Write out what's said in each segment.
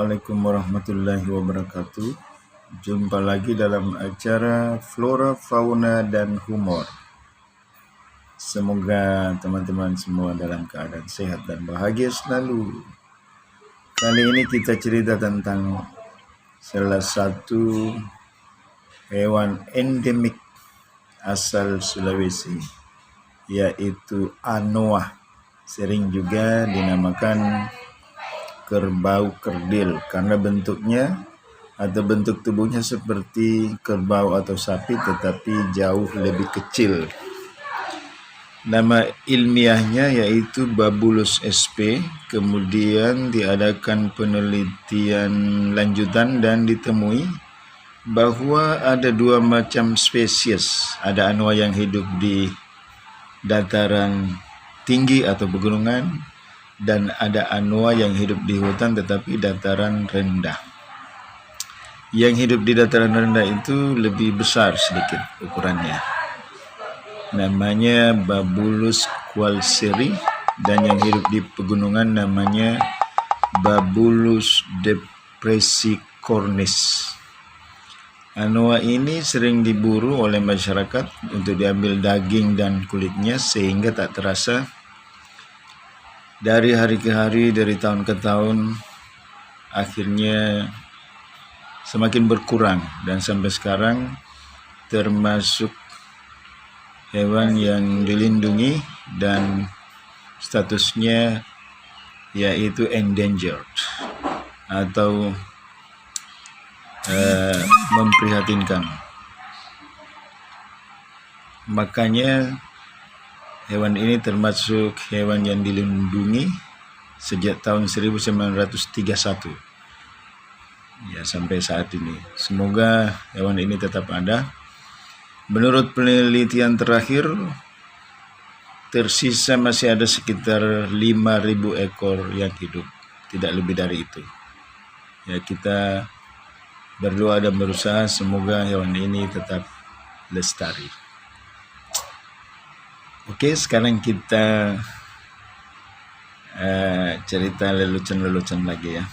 Assalamualaikum warahmatullahi wabarakatuh. Jumpa lagi dalam acara Flora, Fauna, dan Humor. Semoga teman-teman semua dalam keadaan sehat dan bahagia selalu. Kali ini kita cerita tentang salah satu hewan endemik asal Sulawesi, yaitu anoa. Sering juga dinamakan kerbau kerdil karena bentuknya atau bentuk tubuhnya seperti kerbau atau sapi tetapi jauh lebih kecil. Nama ilmiahnya yaitu Babulus sp. Kemudian diadakan penelitian lanjutan dan ditemui bahwa ada dua macam spesies. Ada anoa yang hidup di dataran tinggi atau pegunungan, dan ada anoa yang hidup di hutan tetapi dataran rendah. Yang hidup di dataran rendah itu lebih besar sedikit ukurannya. Namanya Babulus qualseri, dan yang hidup di pegunungan namanya Babulus depressicornis. Anoa ini sering diburu oleh masyarakat untuk diambil daging dan kulitnya sehingga tak terasa dari hari ke hari, dari tahun ke tahun, akhirnya semakin berkurang dan sampai sekarang termasuk hewan yang dilindungi dan statusnya yaitu endangered atau memprihatinkan. Makanya hewan ini termasuk hewan yang dilindungi sejak tahun 1931 ya sampai saat ini. Semoga hewan ini tetap ada. Menurut penelitian terakhir, tersisa masih ada sekitar 5.000 ekor yang hidup, tidak lebih dari itu. Ya, kita berdoa dan berusaha semoga hewan ini tetap lestari. Oke, sekarang kita cerita lelucon-lelucon lagi ya.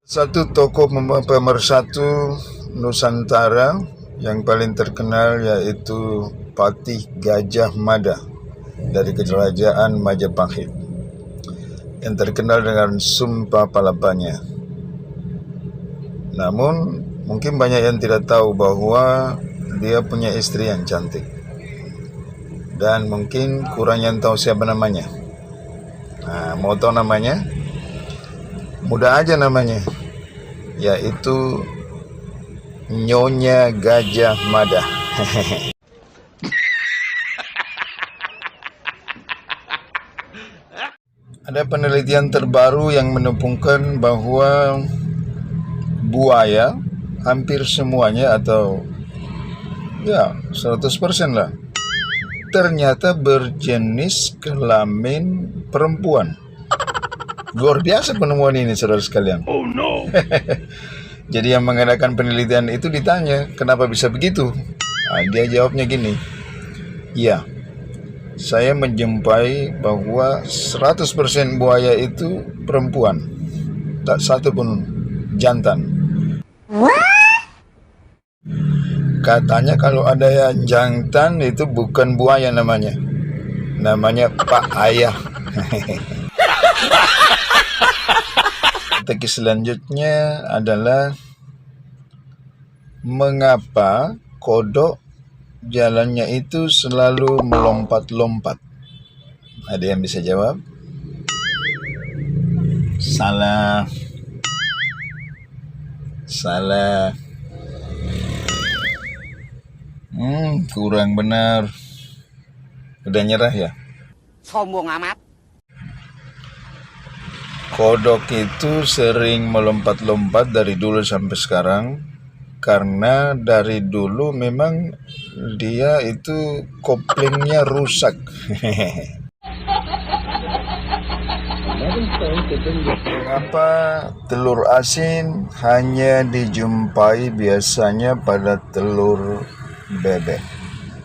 Satu tokoh pemersatu Nusantara yang paling terkenal yaitu Patih Gajah Mada dari Kerajaan Majapahit, yang terkenal dengan Sumpah Palapanya. Namun mungkin banyak yang tidak tahu bahwa dia punya istri yang cantik. Dan mungkin kurang yang tahu siapa namanya. Nah, mau tahu namanya? Mudah aja namanya, yaitu Nyonya Gajah Mada. Ada penelitian terbaru yang menemukan bahwa buaya hampir semuanya atau ya 100% lah ternyata berjenis kelamin perempuan. Luar biasa penemuan ini, saudara sekalian. Oh no. Jadi yang mengadakan penelitian itu ditanya, kenapa bisa begitu? Nah, dia jawabnya gini, iya, saya menjumpai bahwa 100% buaya itu perempuan, tak satu pun jantan. Katanya kalau ada yang jantan itu bukan buaya namanya Pak Ayah. Teki selanjutnya adalah mengapa kodok jalannya itu selalu melompat-lompat? Ada yang bisa jawab? Salah. Kurang benar. Udah nyerah ya? Sombong amat. Kodok itu sering melompat-lompat dari dulu sampai sekarang karena dari dulu memang dia itu koplingnya rusak. Mengapa telur asin hanya dijumpai biasanya pada telur bebek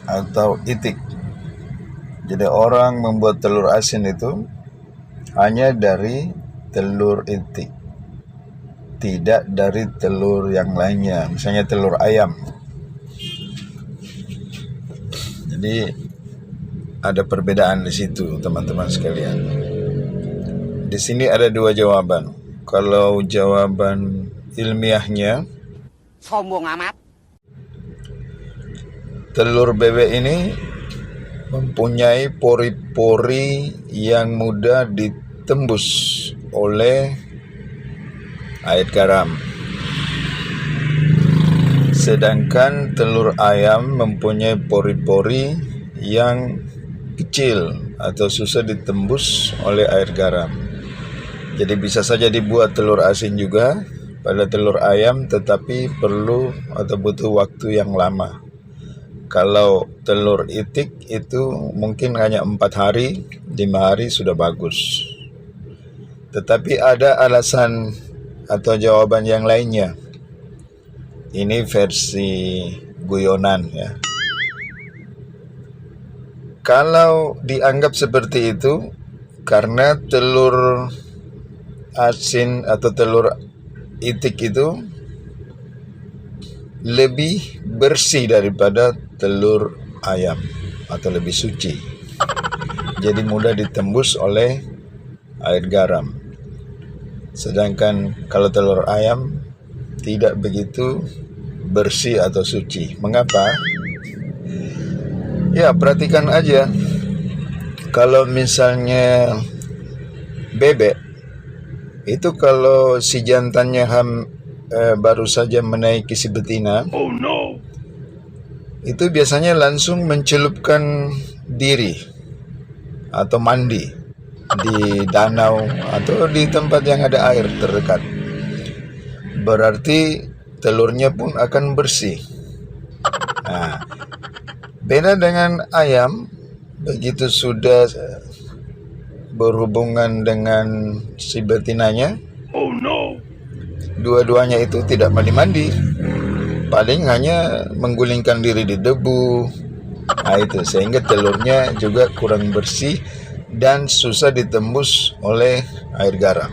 atau itik? Jadi orang membuat telur asin itu hanya dari telur itik. tidak dari telur yang lainnya, misalnya telur ayam. Jadi ada perbedaan di situ, teman-teman sekalian. Di sini ada dua jawaban. Kalau jawaban ilmiahnya, sombong amat, telur bebek ini mempunyai pori-pori yang mudah ditembus oleh air garam. Sedangkan telur ayam mempunyai pori-pori yang kecil atau susah ditembus oleh air garam. Jadi bisa saja dibuat telur asin juga pada telur ayam, tetapi perlu atau butuh waktu yang lama. Kalau telur itik itu mungkin hanya 4 hari, 5 hari sudah bagus. Tetapi ada alasan atau jawaban yang lainnya. Ini versi guyonan ya. Kalau dianggap seperti itu, karena telur asin atau telur itik itu lebih bersih daripada telur ayam atau lebih suci. Jadi mudah ditembus oleh air garam. Sedangkan kalau telur ayam tidak begitu bersih atau suci. Mengapa? Ya, perhatikan aja. Kalau misalnya bebek, itu kalau si jantannya baru saja menaiki si betina, itu biasanya langsung mencelupkan diri atau mandi di danau atau di tempat yang ada air terdekat. Berarti telurnya pun akan bersih. Nah, beda dengan ayam, begitu sudah berhubungan dengan si betinanya, dua-duanya itu tidak mandi-mandi, paling hanya menggulingkan diri di debu. Nah itu, sehingga telurnya juga kurang bersih dan susah ditembus oleh air garam.